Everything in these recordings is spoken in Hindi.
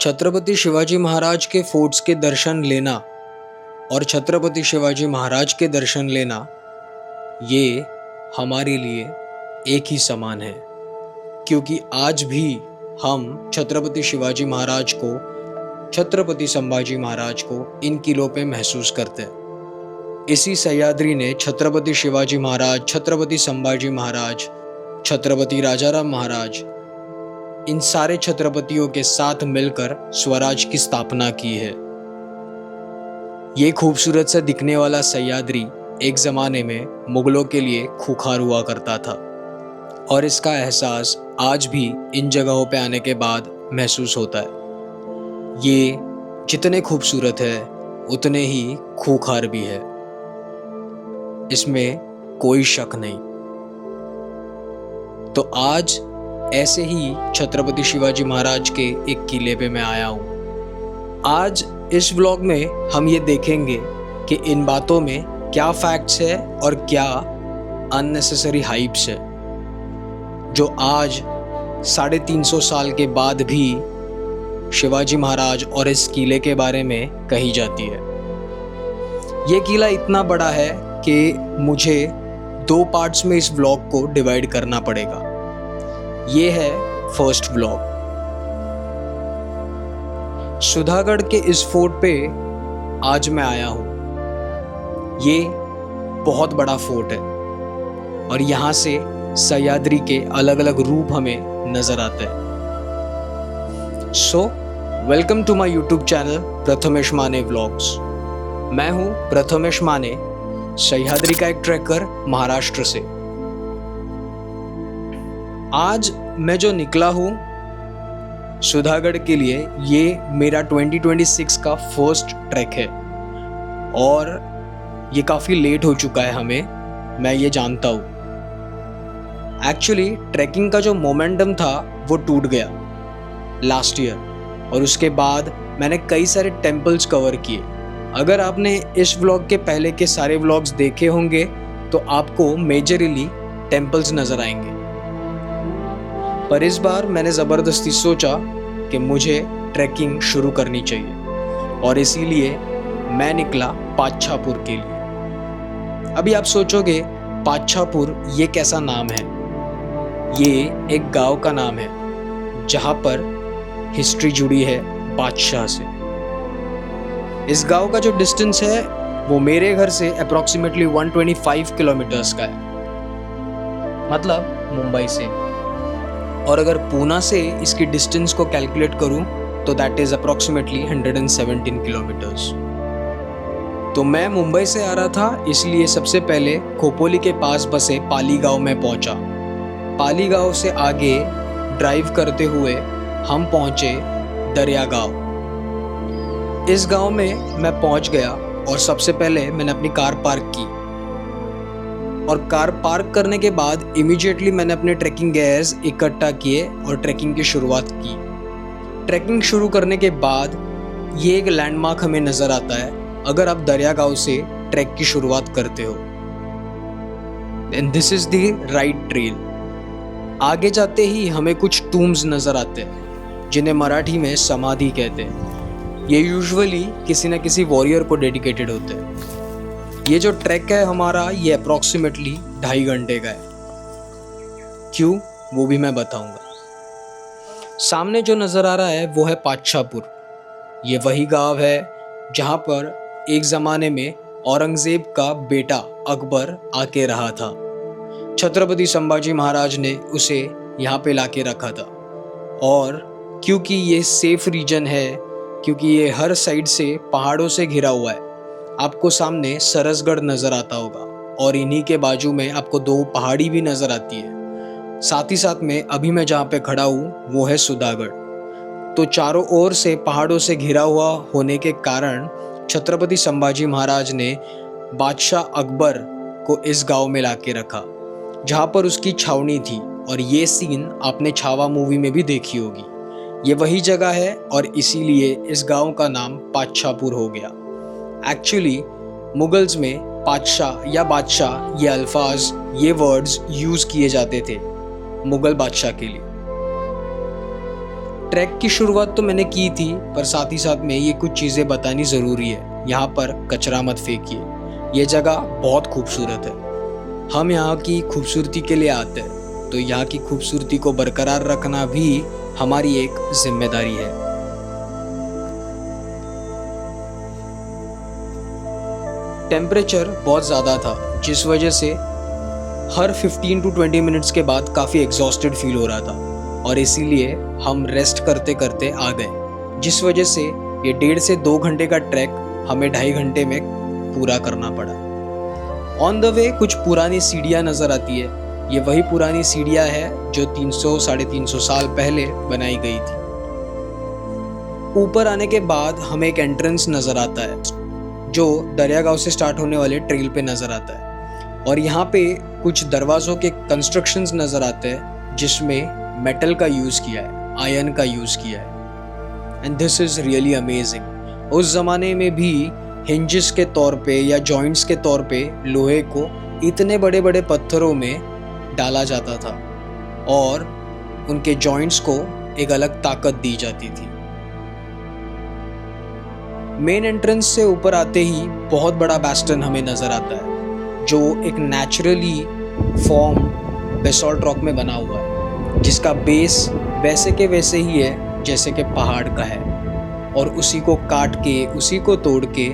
छत्रपति शिवाजी महाराज के फोर्ट्स के दर्शन लेना और छत्रपति शिवाजी महाराज के दर्शन लेना ये हमारे लिए एक ही समान है, क्योंकि आज भी हम छत्रपति शिवाजी महाराज को, छत्रपति संभाजी महाराज को इन किलों पे महसूस करते हैं। इसी सह्याद्री ने छत्रपति शिवाजी महाराज, छत्रपति संभाजी महाराज, छत्रपति राजाराम महाराज, इन सारे छत्रपतियों के साथ मिलकर स्वराज की स्थापना की है। ये खूबसूरत सा दिखने वाला सह्याद्री एक ज़माने में मुगलों के लिए खूंखार हुआ करता था और इसका एहसास आज भी इन जगहों पे आने के बाद महसूस होता है। ये जितने खूबसूरत है उतने ही खूंखार भी है, इसमें कोई शक नहीं। तो आज ऐसे ही छत्रपति शिवाजी महाराज के एक किले पे मैं आया हूँ। आज इस व्लॉग में हम ये देखेंगे कि इन बातों में क्या फैक्ट्स है और क्या अननेसेसरी हाइप्स है, जो आज 350 साल के बाद भी शिवाजी महाराज और इस किले के बारे में कही जाती है। ये किला इतना बड़ा है कि मुझे 2 पार्ट्स में इस व्लॉग को डिवाइड करना पड़ेगा। ये है फर्स्ट व्लॉग। सुधागढ़ के इस फोर्ट पे आज मैं आया हूँ। ये बहुत बड़ा फोर्ट है और यहाँ से सह्याद्री के अलग अलग रूप हमें नजर आते हैं। So welcome to my YouTube channel Prathamesh Mane vlogs. मैं हूँ प्रथमेश माने, सह्याद्री का एक ट्रैकर महाराष्ट्र से। आज मैं जो निकला हूँ सुधागढ़ के लिए, ये मेरा 2026 का फर्स्ट ट्रैक है और ये काफ़ी लेट हो चुका है हमें, मैं ये जानता हूँ। एक्चुअली ट्रैकिंग का जो मोमेंटम था वो टूट गया लास्ट ईयर और उसके बाद मैंने कई सारे टेम्पल्स कवर किए। अगर आपने इस व्लॉग के पहले के सारे व्लॉग्स देखे होंगे तो आपको मेजरली टेम्पल्स नज़र आएंगे, पर इस बार मैंने ज़बरदस्ती सोचा कि मुझे ट्रैकिंग शुरू करनी चाहिए और इसीलिए मैं निकला पातछापुर के लिए। अभी आप सोचोगे पातछापुर ये कैसा नाम है? ये एक गांव का नाम है जहां पर हिस्ट्री जुड़ी है बादशाह से। इस गांव का जो डिस्टेंस है वो मेरे घर से अप्रॉक्सीमेटली 125 किलोमीटर्स का है, मतलब मुंबई से। और अगर पूना से इसकी डिस्टेंस को कैलकुलेट करूं तो दैट इज़ अप्रॉक्सीमेटली 117 किलोमीटर्स। तो मैं मुंबई से आ रहा था, इसलिए सबसे पहले खोपोली के पास बसे पाली गांव में पहुंचा। पाली गांव से आगे ड्राइव करते हुए हम पहुंचे दरिया गांव। इस गांव में मैं पहुंच गया और सबसे पहले मैंने अपनी कार पार्क की और कार पार्क करने के बाद इमीडिएटली मैंने अपने ट्रैकिंग गियर्स इकट्ठा किए और ट्रैकिंग की शुरुआत की। ट्रैकिंग शुरू करने के बाद ये एक लैंडमार्क हमें नज़र आता है अगर आप दरिया गांव से ट्रैक की शुरुआत करते हो। And this is the right trail. आगे जाते ही हमें कुछ टूम्स नज़र आते हैं जिन्हें मराठी में समाधि कहते हैं। ये यूजुअली किसी न किसी वॉरियर को डेडिकेटेड होते हैं। ये जो ट्रैक है हमारा, ये अप्रॉक्सीमेटली 2.5 घंटे का है। क्यों, वो भी मैं बताऊंगा। सामने जो नज़र आ रहा है वो है पातछापुर। ये वही गांव है जहां पर एक ज़माने में औरंगज़ेब का बेटा अकबर आके रहा था। छत्रपति संभाजी महाराज ने उसे यहाँ पे लाके रखा था और क्योंकि ये सेफ रीजन है, क्योंकि ये हर साइड से पहाड़ों से घिरा हुआ है। आपको सामने सरसगढ़ नज़र आता होगा और इन्हीं के बाजू में आपको 2 पहाड़ी भी नज़र आती है। साथ ही साथ में अभी मैं जहाँ पे खड़ा हूँ वो है सुधागढ़। तो चारों ओर से पहाड़ों से घिरा हुआ होने के कारण छत्रपति संभाजी महाराज ने बादशाह अकबर को इस गांव में लाके रखा जहाँ पर उसकी छावनी थी। और ये सीन आपने छावा मूवी में भी देखी होगी। ये वही जगह है और इसीलिए इस गांव का नाम पातछापुर हो गया। एक्चुअली मुगल्स में पातशाह या बादशाह ये अल्फाज, ये वर्ड्स यूज़ किए जाते थे मुगल बादशाह के लिए। ट्रैक की शुरुआत तो मैंने की थी, पर साथ ही साथ में ये कुछ चीज़ें बतानी ज़रूरी है। यहाँ पर कचरा मत फेंकिए, ये जगह बहुत खूबसूरत है। हम यहाँ की खूबसूरती के लिए आते हैं, तो यहाँ की खूबसूरती को बरकरार रखना भी हमारी एक जिम्मेदारी है। टेम्परेचर बहुत ज़्यादा था, जिस वजह से हर 15 to 20 मिनट्स के बाद काफ़ी एग्जॉस्टेड फील हो रहा था, और इसीलिए हम रेस्ट करते करते आ गए, जिस वजह से ये 1.5 से 2 घंटे का ट्रैक हमें 2.5 घंटे में पूरा करना पड़ा। ऑन द वे कुछ पुरानी सीढ़ियाँ नज़र आती है। ये वही पुरानी सीढ़ियाँ है जो 300-350 साल पहले बनाई गई थी। ऊपर आने के बाद हमें एक एंट्रेंस नज़र आता है, जो दरियागांव से स्टार्ट होने वाले ट्रेल पे नज़र आता है, और यहाँ पे कुछ दरवाज़ों के कंस्ट्रक्शंस नज़र आते हैं जिसमें मेटल का यूज़ किया है, आयरन का यूज़ किया है, and this is really amazing. उस ज़माने में भी हिंजेस के तौर पे या जॉइंट्स के तौर पे लोहे को इतने बड़े बड़े पत्थरों में डाला जाता था और उनके जॉइंट्स को एक अलग ताकत दी जाती थी। मेन एंट्रेंस से ऊपर आते ही बहुत बड़ा बेस्टन हमें नज़र आता है, जो एक नेचुरली फॉर्म बेसॉल्ट रॉक में बना हुआ है, जिसका बेस वैसे के वैसे ही है जैसे कि पहाड़ का है, और उसी को काट के, उसी को तोड़ के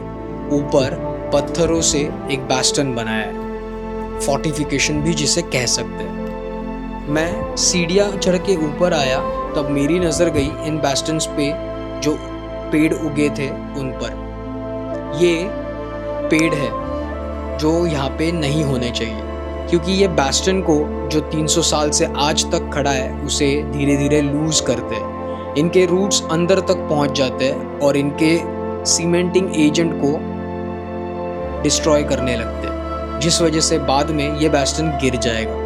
ऊपर पत्थरों से एक बेस्टन बनाया है, फोर्टिफिकेशन भी जिसे कह सकते हैं। मैं सीढ़ियाँ चढ़ के ऊपर आया तब मेरी नज़र गई इन बेस्टन्स पे जो पेड़ उगे थे उन पर। ये पेड़ है जो यहाँ पे नहीं होने चाहिए, क्योंकि ये बेस्टन को जो 300 साल से आज तक खड़ा है उसे धीरे धीरे लूज करते हैं। इनके रूट्स अंदर तक पहुँच जाते हैं और इनके सीमेंटिंग एजेंट को डिस्ट्रॉय करने लगते हैं, जिस वजह से बाद में ये बेस्टन गिर जाएगा।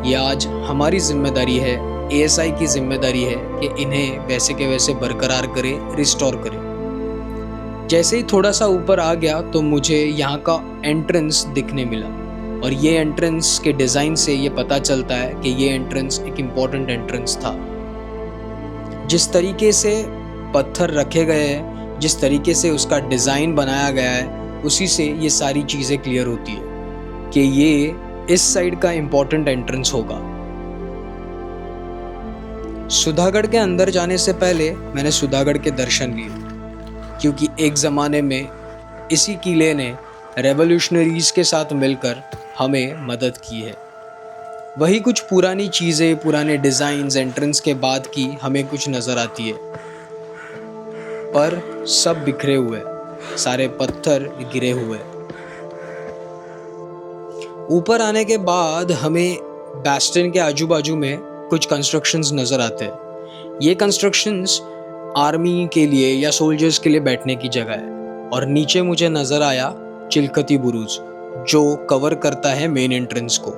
ये आज हमारी जिम्मेदारी है, ASI की जिम्मेदारी है कि इन्हें वैसे के वैसे बरकरार करे, रिस्टोर करे। जैसे ही थोड़ा सा ऊपर आ गया तो मुझे यहाँ का एंट्रेंस दिखने मिला, और ये एंट्रेंस के डिज़ाइन से ये पता चलता है कि ये एंट्रेंस एक इम्पॉर्टेंट एंट्रेंस था। जिस तरीके से पत्थर रखे गए हैं, जिस तरीके से उसका डिज़ाइन बनाया गया है, उसी से ये सारी चीज़ें क्लियर होती है कि ये इस साइड का इम्पॉर्टेंट एंट्रेंस होगा। सुधागढ़ के अंदर जाने से पहले मैंने सुधागढ़ के दर्शन लिए, क्योंकि एक ज़माने में इसी किले ने रेवोल्यूशनरीज के साथ मिलकर हमें मदद की है। वही कुछ पुरानी चीज़ें, पुराने डिज़ाइंस एंट्रेंस के बाद की हमें कुछ नज़र आती है, पर सब बिखरे हुए, सारे पत्थर गिरे हुए। ऊपर आने के बाद हमें बेस्टन के आजू बाजू में कुछ कंस्ट्रक्शंस नज़र आते हैं। ये कंस्ट्रक्शंस आर्मी के लिए या सोल्जर्स के लिए बैठने की जगह है, और नीचे मुझे नज़र आया चिलखती बुरुज, जो कवर करता है मेन एंट्रेंस को।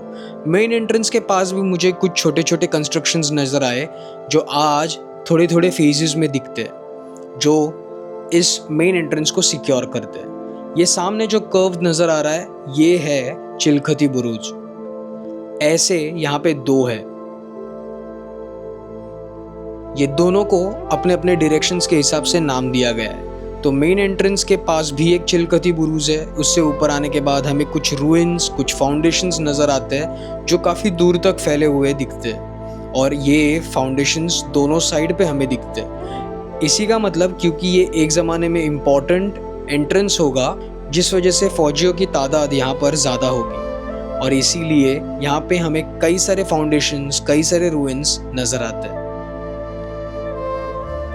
मेन एंट्रेंस के पास भी मुझे कुछ छोटे छोटे कंस्ट्रक्शंस नज़र आए जो आज थोड़े थोड़े फेजेस में दिखते हैं, जो इस मेन एंट्रेंस को सिक्योर करते हैं। ये सामने जो कर्व नज़र आ रहा है, ये है चिलखती बुरुज। ऐसे यहाँ पे 2 है, ये दोनों को अपने अपने डायरेक्शंस के हिसाब से नाम दिया गया है। तो मेन एंट्रेंस के पास भी एक चिलखती बुरुज है। उससे ऊपर आने के बाद हमें कुछ रूइंस, कुछ फाउंडेशंस नज़र आते हैं जो काफ़ी दूर तक फैले हुए दिखते हैं, और ये फाउंडेशंस दोनों साइड पे हमें दिखते हैं। इसी का मतलब, क्योंकि ये एक ज़माने में इम्पॉर्टेंट एंट्रेंस होगा, जिस वजह से फौजियों की तादाद यहाँ पर ज़्यादा होगी, और इसीलिए यहाँ पे हमें कई सारे फाउंडेशंस, कई सारे रूइंस नज़र आते हैं।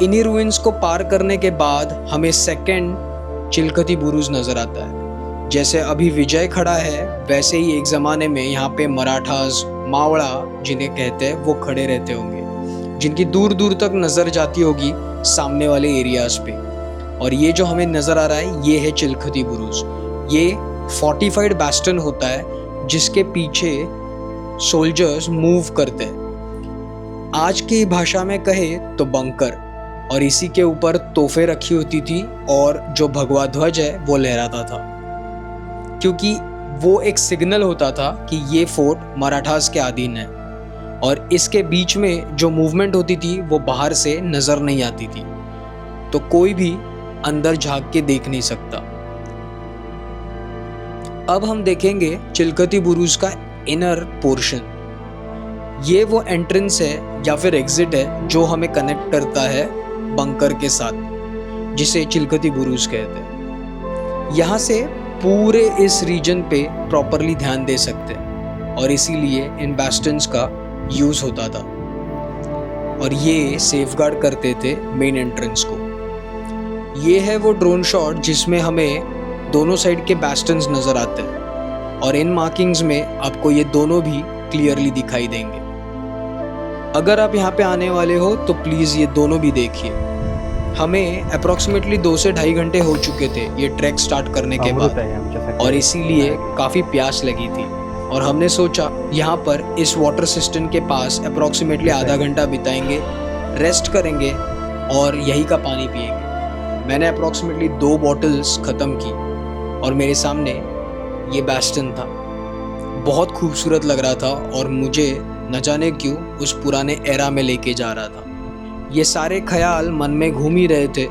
इन्हीं रूइंस को पार करने के बाद हमें सेकंड चिलखती बुरुज नज़र आता है। जैसे अभी विजय खड़ा है, वैसे ही एक ज़माने में यहाँ पे मराठास, मावड़ा जिन्हें कहते हैं, वो खड़े रहते होंगे, जिनकी दूर दूर तक नज़र जाती होगी सामने वाले एरियाज पे। और ये जो हमें नज़र आ रहा है, ये है चिलखती बुरुज। ये फोर्टिफाइड बेस्टन होता है जिसके पीछे सोल्जर्स मूव करते हैं। आज की भाषा में कहे तो बंकर, और इसी के ऊपर तोहफे रखी होती थी, और जो भगवा ध्वज है वो लहराता था, क्योंकि वो एक सिग्नल होता था कि ये फोर्ट मराठास के अधीन है। और इसके बीच में जो मूवमेंट होती थी वो बाहर से नज़र नहीं आती थी, तो कोई भी अंदर झांक के देख नहीं सकता। अब हम देखेंगे चिलकती बुरुज का इनर पोर्शन। ये वो एंट्रेंस है या फिर एग्जिट है जो हमें कनेक्ट करता है बंकर के साथ, जिसे चिलकती बुरुज कहते हैं। यहाँ से पूरे इस रीजन पे प्रॉपरली ध्यान दे सकते हैं और इसीलिए इन बैस्टन्स का यूज़ होता था और ये सेफगार्ड करते थे मेन एंट्रेंस को। ये है वो ड्रोन शॉट जिसमें हमें दोनों साइड के बैस्टन्स नज़र आते हैं और इन मार्किंग्स में आपको ये दोनों भी क्लियरली दिखाई देंगे। अगर आप यहाँ पे आने वाले हो तो प्लीज़ ये दोनों भी देखिए। हमें अप्रॉक्सीमेटली 2 से 2.5 घंटे हो चुके थे ये ट्रैक स्टार्ट करने के बाद और इसीलिए काफ़ी प्यास लगी थी और हमने सोचा यहाँ पर इस वाटर सिस्टम के पास अप्रॉक्सीमेटली आधा घंटा बिताएंगे, रेस्ट करेंगे और यही का पानी पिएंगे। मैंने अप्रॉक्सीमेटली 2 बॉटल्स ख़त्म की और मेरे सामने ये बैस्टन था। बहुत खूबसूरत लग रहा था और मुझे न जाने क्यों उस पुराने एरा में लेके जा रहा था। ये सारे ख्याल मन में घूम ही रहे थे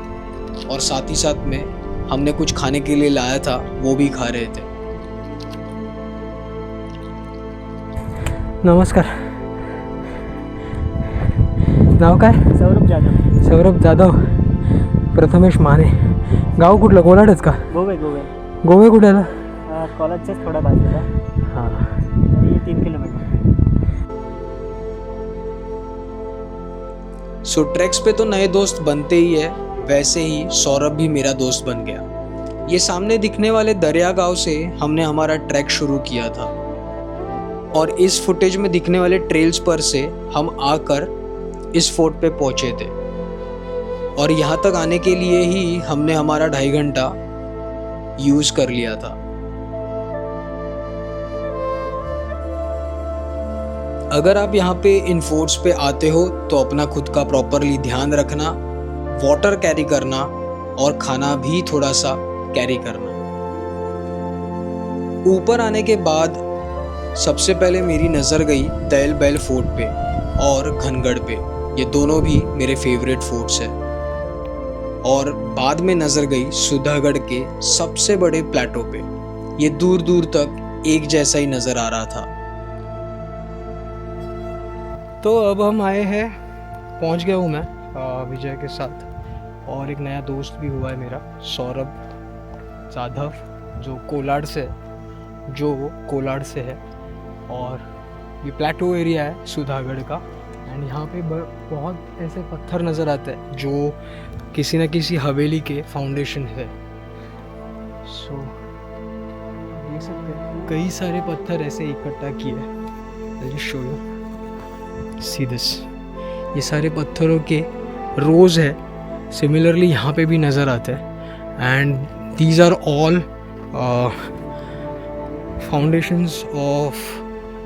और साथ ही साथ में हमने कुछ खाने के लिए लाया था, वो भी खा रहे थे। नमस्कार, नाव काय? सौरभ जाधव, प्रथमेश माने. गाव कुठलं? कोलाडच का? गोवे गोवे कुठे आला? कॉलेजच्याच थोडा बाजूला. हां, 3 किलोमीटर. सो ट्रैक्स पे तो नए दोस्त बनते ही है, वैसे ही सौरभ भी मेरा दोस्त बन गया। ये सामने दिखने वाले दरिया गांव से हमने हमारा ट्रैक शुरू किया था और इस फुटेज में दिखने वाले ट्रेल्स पर से हम आकर इस फोर्ट पे पहुंचे थे और यहाँ तक आने के लिए ही हमने हमारा 2.5 घंटा यूज़ कर लिया था। अगर आप यहाँ पे इन फोर्ट्स पे आते हो तो अपना खुद का प्रॉपरली ध्यान रखना, वाटर कैरी करना और खाना भी थोड़ा सा कैरी करना। ऊपर आने के बाद सबसे पहले मेरी नज़र गई तैल बैल फोर्ट पे और घनगढ़ पे। ये दोनों भी मेरे फेवरेट फोर्ट्स हैं। और बाद में नज़र गई सुधागढ़ के सबसे बड़े प्लेटो पे। ये दूर दूर तक एक जैसा ही नज़र आ रहा था। तो अब हम आए हैं, पहुंच गया हूँ मैं विजय के साथ और एक नया दोस्त भी हुआ है मेरा, सौरभ जाधव, जो कोलाड से है और ये प्लेटो एरिया है सुधागढ़ का। एंड यहाँ पे बहुत ऐसे पत्थर नज़र आते हैं जो किसी न किसी हवेली के फाउंडेशन है। सो देख सकते हैं कई सारे पत्थर ऐसे इकट्ठा किए। I'll just show you. See this. ये सारे पत्थरों के रोज है, सिमिलरली यहाँ पे भी नज़र आते हैं। And these are all foundations of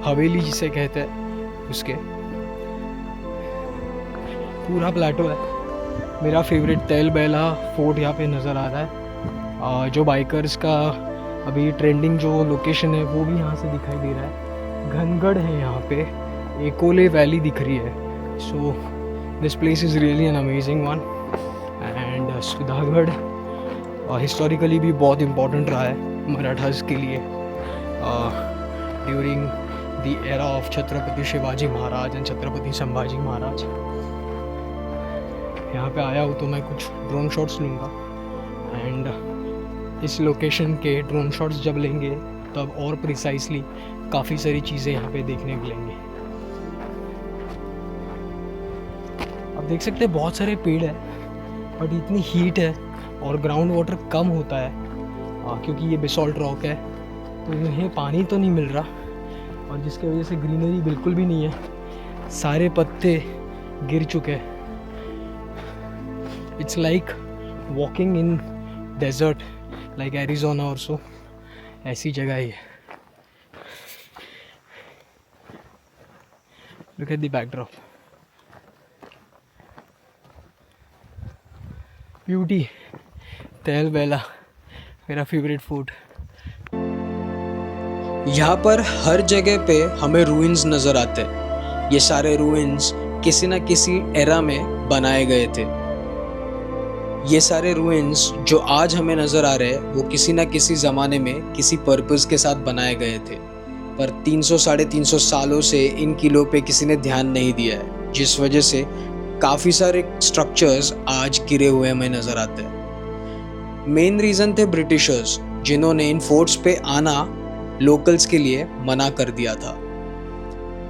haveli जिसे कहते हैं उसके। पूरा प्लेटो है। मेरा फेवरेट तैल बैला फोर्ट यहाँ पे नज़र आ रहा है। जो बाइकर्स का अभी ट्रेंडिंग जो लोकेशन है वो भी यहाँ से दिखाई दे रहा है। घनगढ़ है यहाँ पे, एकोले वैली दिख रही है। So this place is really an amazing one. And Sudhagad historically भी बहुत इम्पोर्टेंट रहा है मराठास के लिए during the era of Chhatrapati Shivaji Maharaj and Chhatrapati Sambhaji Maharaj. यहाँ पे आया हूँ तो मैं कुछ ड्रोन शॉट्स लूँगा एंड इस लोकेशन के ड्रोन शॉट्स जब लेंगे तब और प्रिसाइसली काफ़ी सारी चीज़ें यहाँ पे देखने मिलेंगी। आप देख सकते हैं बहुत सारे पेड़ है बट इतनी हीट है और ग्राउंड वाटर कम होता है क्योंकि ये बेसॉल्ट रॉक है, तो इन्हें पानी तो नहीं मिल रहा और जिसकी वजह से ग्रीनरी बिल्कुल भी नहीं है। सारे पत्ते गिर चुके हैं। It's like walking in desert like Arizona और सो, ऐसी जगह ही है। Look at the backdrop, beauty. Tail Baila मेरा फेवरेट फूड। यहाँ पर हर जगह पे हमें रूइंस नज़र आते हैं ये सारे रूइंस किसी न किसी एरा में बनाए गए थे। ये सारे रूइंस जो आज हमें नज़र आ रहे हैं वो किसी न किसी ज़माने में किसी पर्पस के साथ बनाए गए थे, पर 300 साढ़े 300 सालों से इन किलों पे किसी ने ध्यान नहीं दिया है, जिस वजह से काफ़ी सारे स्ट्रक्चर्स आज गिरे हुए हमें नज़र आते हैं। मेन रीज़न थे ब्रिटिशर्स, जिन्होंने इन फोर्ट्स पे आना लोकल्स के लिए मना कर दिया था।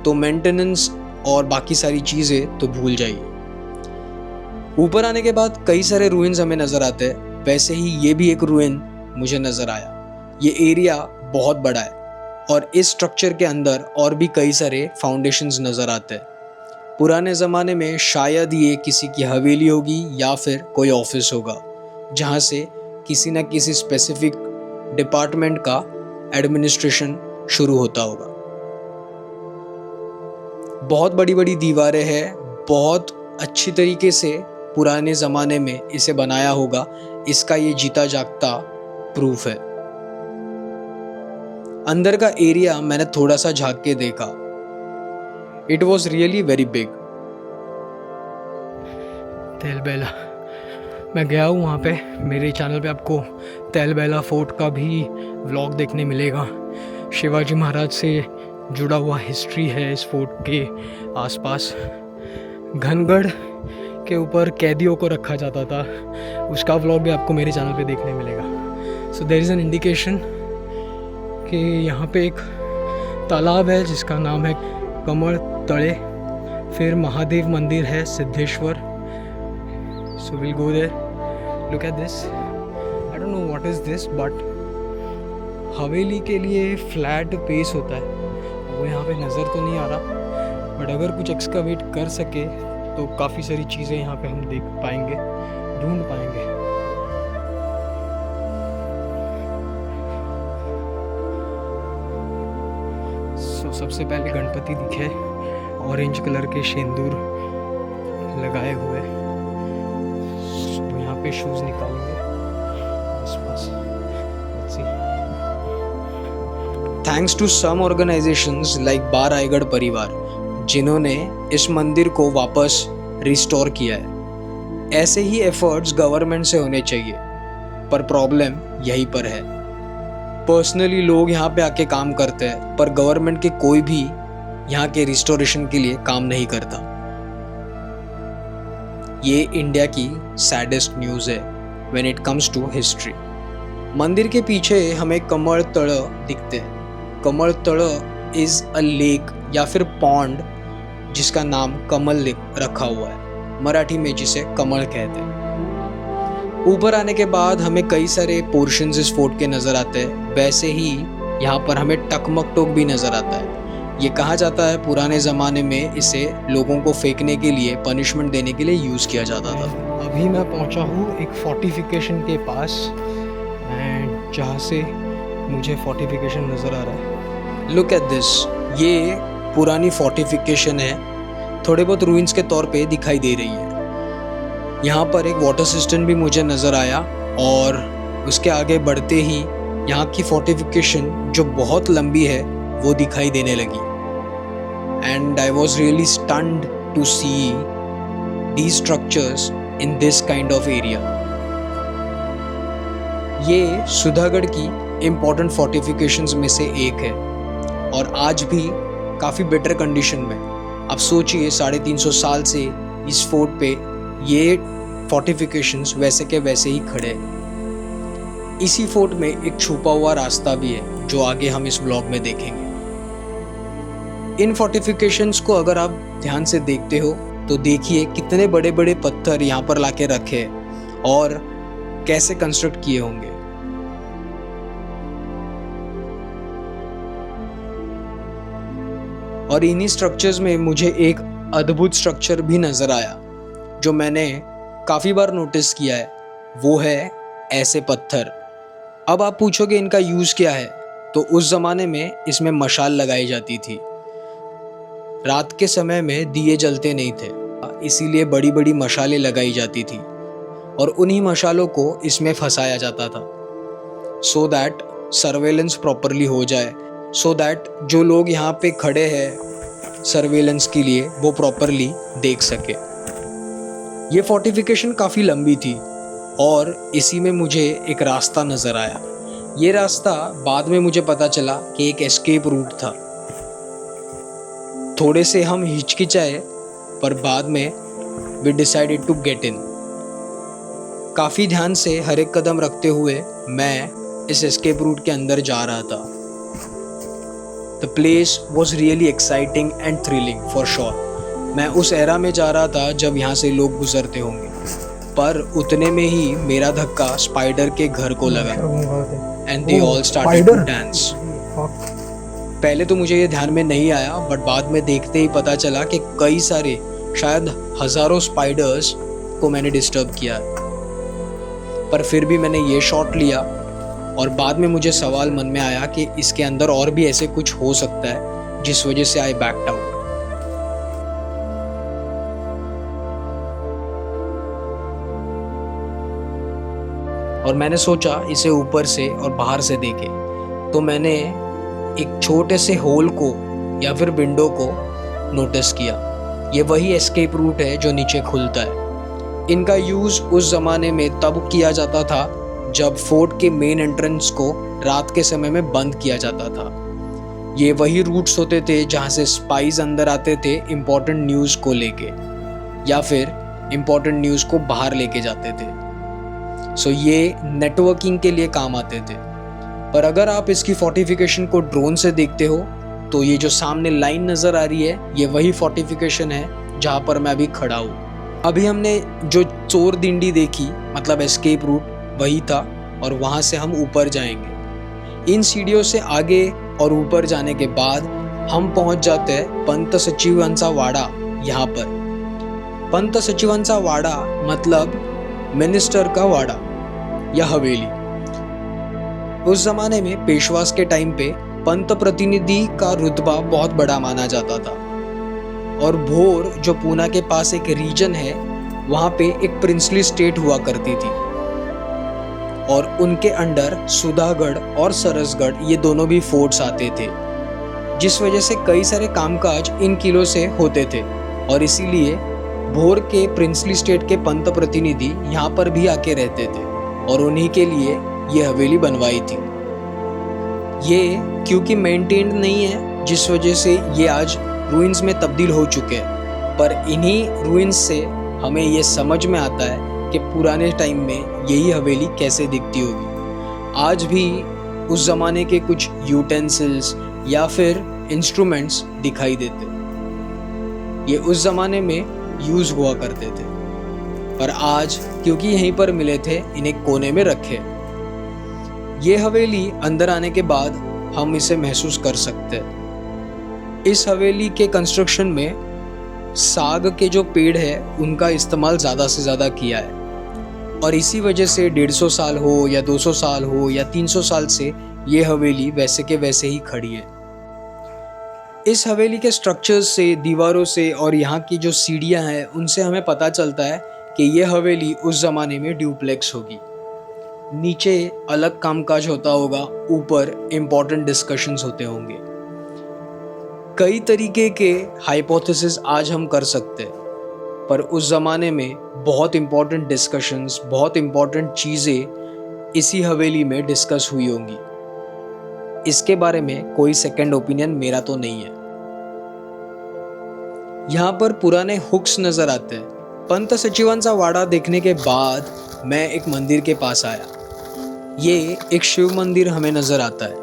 तो मेंटेनेंस और बाकी सारी चीज़ें तो भूल जाइए। ऊपर आने के बाद कई सारे रूइंस हमें नज़र आते हैं, वैसे ही ये भी एक रूइन मुझे नज़र आया। ये एरिया बहुत बड़ा है और इस स्ट्रक्चर के अंदर और भी कई सारे फाउंडेशंस नज़र आते हैं। पुराने ज़माने में शायद ये किसी की हवेली होगी या फिर कोई ऑफिस होगा, जहाँ से किसी न किसी स्पेसिफिक डिपार्टमेंट का एडमिनिस्ट्रेशन शुरू होता होगा। बहुत बड़ी बड़ी दीवारें हैं, बहुत अच्छी तरीके से पुराने ज़माने में इसे बनाया होगा, इसका ये जीता जागता प्रूफ है। अंदर का एरिया मैंने थोड़ा सा झांक के देखा। It was really very big. Telbaila मैं गया हूँ वहाँ पे। मेरे चैनल पे आपको तेलबेला फोर्ट का भी व्लॉग देखने मिलेगा। शिवाजी महाराज से जुड़ा हुआ हिस्ट्री है इस फोर्ट के आसपास। घनगढ़ के ऊपर कैदियों को रखा जाता था, उसका व्लॉग भी आपको मेरे चैनल पे देखने मिलेगा। So there is an indication कि यहाँ पे एक तालाब है जिसका नाम है कमल तड़े। फिर महादेव मंदिर है Siddheshwar. So will go there, look at this. I don't know what is this, but हवेली के लिए फ्लैट पेस होता है, वो यहाँ पे नज़र तो नहीं आ रहा, बट अगर कुछ एक्सकावेट कर सके तो काफ़ी सारी चीज़ें यहाँ पे हम देख पाएंगे, ढूंढ पाएंगे। सबसे पहले गणपति दिखे, ऑरेंज कलर के सिंदूर लगाए हुए। तो यहाँ पे शूज़ निकालेंगे आसपास। Let's see. Thanks to some organisations like बार रायगढ़ परिवार, जिन्होंने इस मंदिर को वापस रिस्टोर किया है। ऐसे ही एफर्ट्स गवर्नमेंट से होने चाहिए, पर प्रॉब्लम यहीं पर है। पर्सनली लोग यहाँ पे आके काम करते हैं, पर गवर्नमेंट के कोई भी यहाँ के रिस्टोरेशन के लिए काम नहीं करता। ये इंडिया की सैडेस्ट न्यूज़ है when it comes to history. मंदिर के पीछे हमें कमल तड़ दिखते हैं। कमल तड़ इज़ अ लेक या फिर पॉन्ड जिसका नाम कमल रखा हुआ है, मराठी में जिसे कमल कहते हैं। ऊपर आने के बाद हमें कई सारे पोर्शंस इस फोर्ट के नज़र आते हैं। वैसे ही यहाँ पर हमें टकमक टोक भी नज़र आता है। ये कहा जाता है पुराने ज़माने में इसे लोगों को फेंकने के लिए, पनिशमेंट देने के लिए यूज़ किया जाता था। अभी मैं पहुँचा हूँ एक फोर्टिफिकेशन के पास, एंड जहाँ से मुझे फोर्टिफिकेशन नज़र आ रहा है। लुक एट दिस, ये पुरानी फोर्टिफिकेशन है, थोड़े बहुत रूइंस के तौर पे दिखाई दे रही है। यहाँ पर एक वाटर सिस्टम भी मुझे नज़र आया, और उसके आगे बढ़ते ही यहाँ की फोर्टिफिकेशन जो बहुत लंबी है वो दिखाई देने लगी। And I was really stunned to see these structures in this kind of area. ये सुधागढ़ की इम्पॉर्टेंट फोर्टिफिकेशंस में से एक है, और आज भी काफ़ी बेटर कंडीशन में। अब सोचिए 350 साल से इस फोर्ट पे ये फोर्टिफिकेशंस वैसे के वैसे ही खड़े हैं। इसी फोर्ट में एक छुपा हुआ रास्ता भी है जो आगे हम इस ब्लॉग में देखेंगे। इन फोर्टिफिकेशंस को अगर आप ध्यान से देखते हो तो देखिए कितने बड़े बड़े पत्थर यहाँ पर लाके रखे और कैसे कंस्ट्रक्ट किए होंगे। और इन्हीं स्ट्रक्चर्स में मुझे एक अद्भुत स्ट्रक्चर भी नज़र आया जो मैंने काफ़ी बार नोटिस किया है, वो है ऐसे पत्थर। अब आप पूछोगे इनका यूज़ क्या है, तो उस ज़माने में इसमें मशाल लगाई जाती थी। रात के समय में दिए जलते नहीं थे, इसीलिए बड़ी बड़ी मशालें लगाई जाती थी और उन्हीं मशालों को इसमें फंसाया जाता था, सो दैट सर्वेलेंस प्रॉपरली हो जाए, सो दैट जो लोग यहाँ पे खड़े हैं सर्वेलेंस के लिए वो प्रॉपरली देख सके। ये फोर्टिफिकेशन काफ़ी लंबी थी और इसी में मुझे एक रास्ता नज़र आया। ये रास्ता बाद में मुझे पता चला कि एक एस्केप रूट था। थोड़े से हम हिचकिचाए पर बाद में we decided to get in. काफ़ी ध्यान से हर एक कदम रखते हुए मैं इस एस्केप रूट के अंदर जा रहा था। The place was really exciting and thrilling for sure. मैं उस एरा में जा रहा था जब यहाँ से लोग गुजरते होंगे, पर उतने में ही मेरा धक्का स्पाइडर के घर को लगा and they all started to dance. पहले तो मुझे ये ध्यान में नहीं आया, बट बाद में देखते ही पता चला कि कई सारे, शायद हज़ारों स्पाइडर्स को मैंने डिस्टर्ब किया। पर फिर भी मैंने ये शॉट लिया और बाद में मुझे सवाल मन में आया कि इसके अंदर और भी ऐसे कुछ हो सकता है, जिस वजह से आई बैक्ड आउट। और मैंने सोचा इसे ऊपर से और बाहर से देखे, तो मैंने एक छोटे से होल को या फिर विंडो को नोटिस किया। ये वही एस्केप रूट है जो नीचे खुलता है। इनका यूज़ उस ज़माने में तब किया जाता था जब फोर्ट के मेन एंट्रेंस को रात के समय में बंद किया जाता था। ये वही रूट्स होते थे जहाँ से स्पाइस अंदर आते थे इम्पोर्टेंट न्यूज़ को लेके, या फिर इम्पोर्टेंट न्यूज़ को बाहर लेके जाते थे। सो ये नेटवर्किंग के लिए काम आते थे। पर अगर आप इसकी फोर्टिफिकेशन को ड्रोन से देखते हो तो ये जो सामने लाइन नज़र आ रही है, ये वही फोर्टिफिकेशन है जहाँ पर मैं अभी खड़ा हूँ। अभी हमने जो चोर दिंडी देखी, मतलब एस्केप रूट, वही था और वहाँ से हम ऊपर जाएंगे। इन सीढ़ियों से आगे और ऊपर जाने के बाद हम पहुँच जाते हैं पंत सचिवांचा वाड़ा। यहाँ पर पंत सचिवांचा वाड़ा मतलब मिनिस्टर का वाड़ा या हवेली। उस जमाने में पेशवास के टाइम पे पंत प्रतिनिधि का रुतबा बहुत बड़ा माना जाता था। और भोर जो पूना के पास एक रीजन है, वहाँ पे एक प्रिंसली स्टेट हुआ करती थी और उनके अंडर सुधागढ़ और सरसगढ़ ये दोनों भी फोर्ट्स आते थे, जिस वजह से कई सारे कामकाज इन किलों से होते थे। और इसीलिए भोर के प्रिंसली स्टेट के पंत प्रतिनिधि यहाँ पर भी आके रहते थे और उन्हीं के लिए ये हवेली बनवाई थी। ये क्योंकि मेंटेन्ड नहीं है, जिस वजह से ये आज रूइंस में तब्दील हो चुके हैं। पर इन्हीं रूइंस से हमें ये समझ में आता है कि पुराने टाइम में यही हवेली कैसे दिखती होगी। आज भी उस ज़माने के कुछ यूटेंसिल्स या फिर इंस्ट्रूमेंट्स दिखाई देते। ये उस ज़माने में यूज़ हुआ करते थे, पर आज क्योंकि यहीं पर मिले थे, इन्हें कोने में रखे। ये हवेली अंदर आने के बाद हम इसे महसूस कर सकते हैं। इस हवेली के कंस्ट्रक्शन में साग के जो पेड़ है उनका इस्तेमाल ज़्यादा से ज़्यादा किया है और इसी वजह से 150 साल हो या 200 साल हो या 300 साल से ये हवेली वैसे के वैसे ही खड़ी है। इस हवेली के स्ट्रक्चर्स से, दीवारों से और यहाँ की जो सीढ़ियाँ हैं उनसे हमें पता चलता है कि ये हवेली उस ज़माने में ड्यूप्लेक्स होगी। नीचे अलग कामकाज होता होगा, ऊपर इम्पॉर्टेंट डिस्कशंस होते होंगे। कई तरीके के हाइपोथेसिस आज हम कर सकते हैं, पर उस ज़माने में बहुत इम्पॉर्टेंट डिस्कशंस, बहुत इम्पॉर्टेंट चीज़ें इसी हवेली में डिस्कस हुई होंगी। इसके बारे में कोई सेकंड ओपिनियन मेरा तो नहीं है। यहाँ पर पुराने हुक्स नज़र आते हैं। पंत सचिवांचा वाड़ा देखने के बाद मैं एक मंदिर के पास आया। ये एक शिव मंदिर हमें नज़र आता है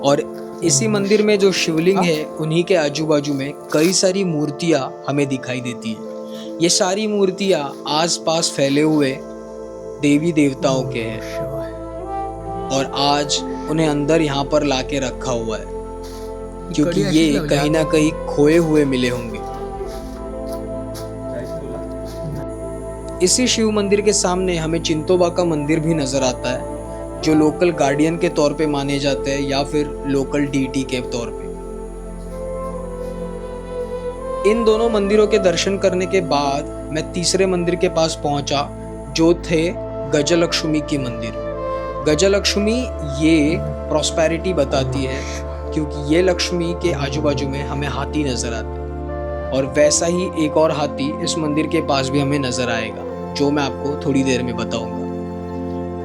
और इसी मंदिर में जो शिवलिंग है उन्हीं के आजू बाजू में कई सारी मूर्तियाँ हमें दिखाई देती है। ये सारी मूर्तियाँ आसपास फैले हुए देवी देवताओं के हैं और आज उन्हें अंदर यहाँ पर लाके रखा हुआ है, क्योंकि ये कहीं ना कहीं खोए हुए मिले होंगे। इसी शिव मंदिर के सामने हमें चिंतोबा का मंदिर भी नजर आता है, जो लोकल गार्डियन के तौर पे माने जाते हैं या फिर लोकल डीटी के तौर पे। इन दोनों मंदिरों के दर्शन करने के बाद मैं तीसरे मंदिर के पास पहुंचा, जो थे गजलक्ष्मी की मंदिर। गजलक्ष्मी ये प्रॉस्पेरिटी बताती है, क्योंकि ये लक्ष्मी के आजू बाजू में हमें हाथी नजर आते हैं। और वैसा ही एक और हाथी इस मंदिर के पास भी हमें नजर आएगा, जो मैं आपको थोड़ी देर में बताऊंगा।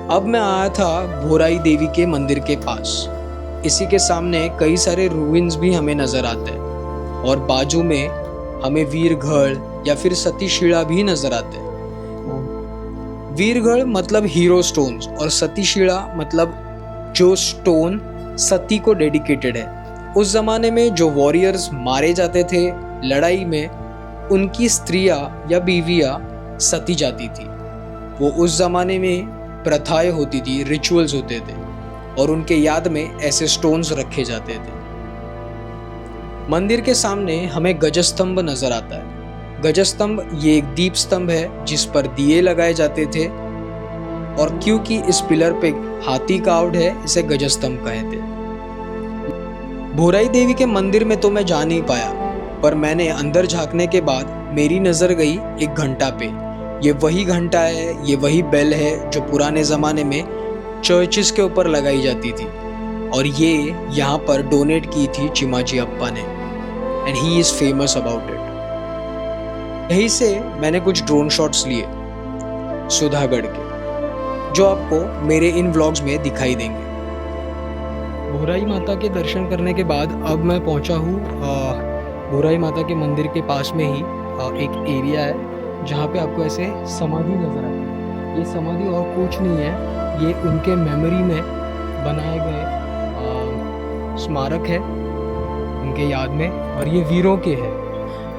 अब मैं आया था भोराई देवी के मंदिर के पास। इसी के सामने कई सारे रूइंस भी हमें नजर आते हैं और बाजू में हमें वीरगढ़ या फिर सतीशिला भी नजर आते हैं। वीरगढ़ मतलब हीरो स्टोन्स और सतीशिला मतलब जो स्टोन सती को डेडिकेटेड है। उस जमाने में जो वॉरियर्स मारे जाते थे लड़ाई में, उनकी स्त्रियां या बीवियां सती जाती थी। वो उस जमाने में प्रथाएं होती थी, रिचुअल्स होते थे और उनके याद में ऐसे स्टोन्स रखे जाते थे। मंदिर के सामने हमें गजस्तंभ नजर आता है। गजस्तंभ ये एक दीप स्तंभ है जिस पर दिए लगाए जाते थे और क्योंकि इस पिलर पे हाथी कार्व्ड है, इसे गजस्तंभ कहते हैं। भोराई देवी के मंदिर में तो मैं जा नहीं पाया, पर मैंने अंदर झांकने के बाद मेरी नजर गई एक घंटा पे। ये वही घंटा है, ये वही बेल है जो पुराने ज़माने में चर्चेस के ऊपर लगाई जाती थी और ये यहाँ पर डोनेट की थी चिमाजी अप्पा ने, and he is famous about it. यहीं से मैंने कुछ ड्रोन शॉट्स लिए सुधागढ़ के, जो आपको मेरे इन व्लॉग्स में दिखाई देंगे। भोराई माता के दर्शन करने के बाद अब मैं पहुंचा हूँ भोराई माता के मंदिर के पास में ही एक एरिया है जहाँ पे आपको ऐसे समाधि नज़र आती है। ये समाधि और कुछ नहीं है, ये उनके मेमोरी में बनाए गए स्मारक है उनके याद में, और ये वीरों के है।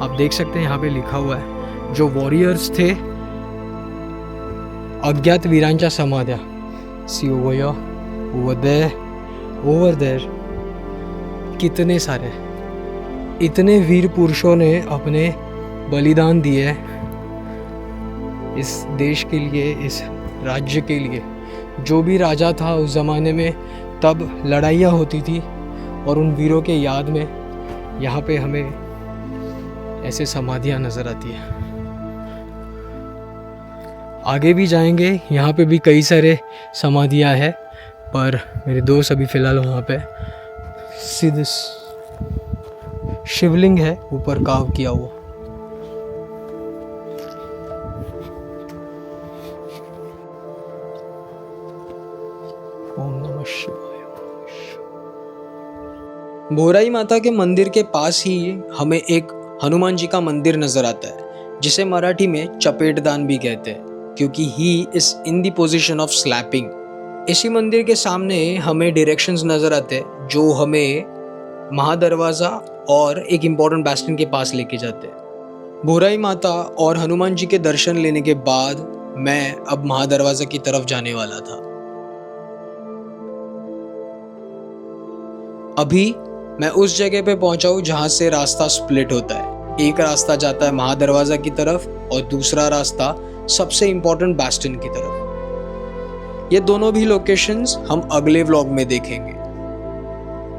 आप देख सकते हैं यहाँ पे लिखा हुआ है जो वॉरियर्स थे, अज्ञात वीरांच्या समाध्या। सी ओवर देयर कितने सारे, इतने वीर पुरुषों ने अपने बलिदान दिए इस देश के लिए, इस राज्य के लिए। जो भी राजा था उस ज़माने में, तब लड़ाइयाँ होती थी और उन वीरों के याद में यहाँ पे हमें ऐसे समाधियाँ नज़र आती हैं। आगे भी जाएंगे, यहाँ पे भी कई सारे समाधियाँ हैं, पर मेरे दोस्त अभी फ़िलहाल वहाँ पे सीधे शिवलिंग है ऊपर कार्व किया हुआ। ओम नमः शिवाय। भोराई माता के मंदिर के पास ही हमें एक हनुमान जी का मंदिर नजर आता है, जिसे मराठी में चपेटदान भी कहते हैं, क्योंकि he is in the position of slapping. इसी मंदिर के सामने हमें डायरेक्शंस नजर आते हैं जो हमें महादरवाजा और एक इम्पॉर्टेंट बैस्टियन के पास लेके जाते हैं। भोराई माता और हनुमान जी के दर्शन लेने के बाद मैं अब महादरवाजा की तरफ जाने वाला था। अभी मैं उस जगह पे पहुंचा हूँ जहां से रास्ता स्प्लिट होता है। एक रास्ता जाता है महादरवाजा की तरफ और दूसरा रास्ता सबसे इम्पोर्टेंट बैस्टियन की तरफ। ये दोनों भी लोकेशंस हम अगले व्लॉग में देखेंगे,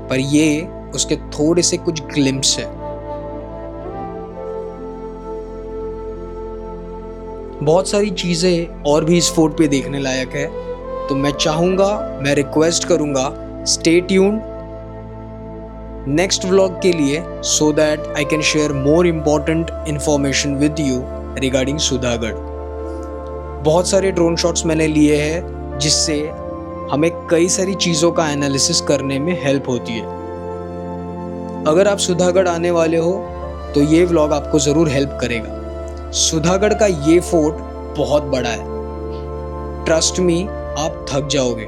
पर ये उसके थोड़े से कुछ ग्लिम्प्स है। बहुत सारी चीजें और भी इस फोर्ट पे देखने लायक है, तो मैं चाहूंगा, मैं रिक्वेस्ट करूंगा, स्टे ट्यून्ड नेक्स्ट व्लॉग के लिए, so that I can share more important information with you regarding Sudhagad. बहुत सारे ड्रोन शॉट्स मैंने लिए हैं जिससे हमें कई सारी चीज़ों का एनालिसिस करने में हेल्प होती है। अगर आप सुधागढ़ आने वाले हो तो ये व्लॉग आपको ज़रूर हेल्प करेगा। सुधागढ़ का ये फोर्ट बहुत बड़ा है, ट्रस्ट मी, आप थक जाओगे।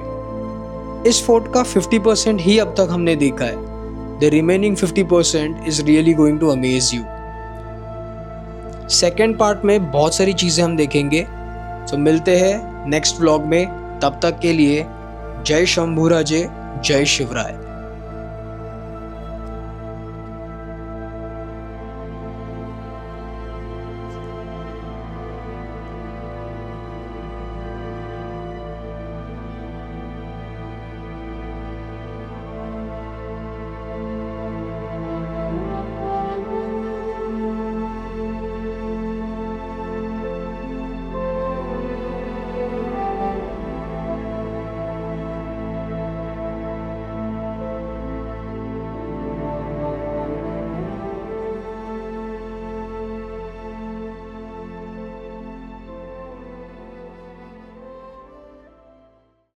इस फोर्ट का 50% ही अब तक हमने देखा है। The remaining 50% is really going to amaze you. Second part में बहुत सारी चीज़ें हम देखेंगे, तो मिलते हैं नेक्स्ट व्लॉग में। तब तक के लिए जय शंभूराजे, जय शिवराय।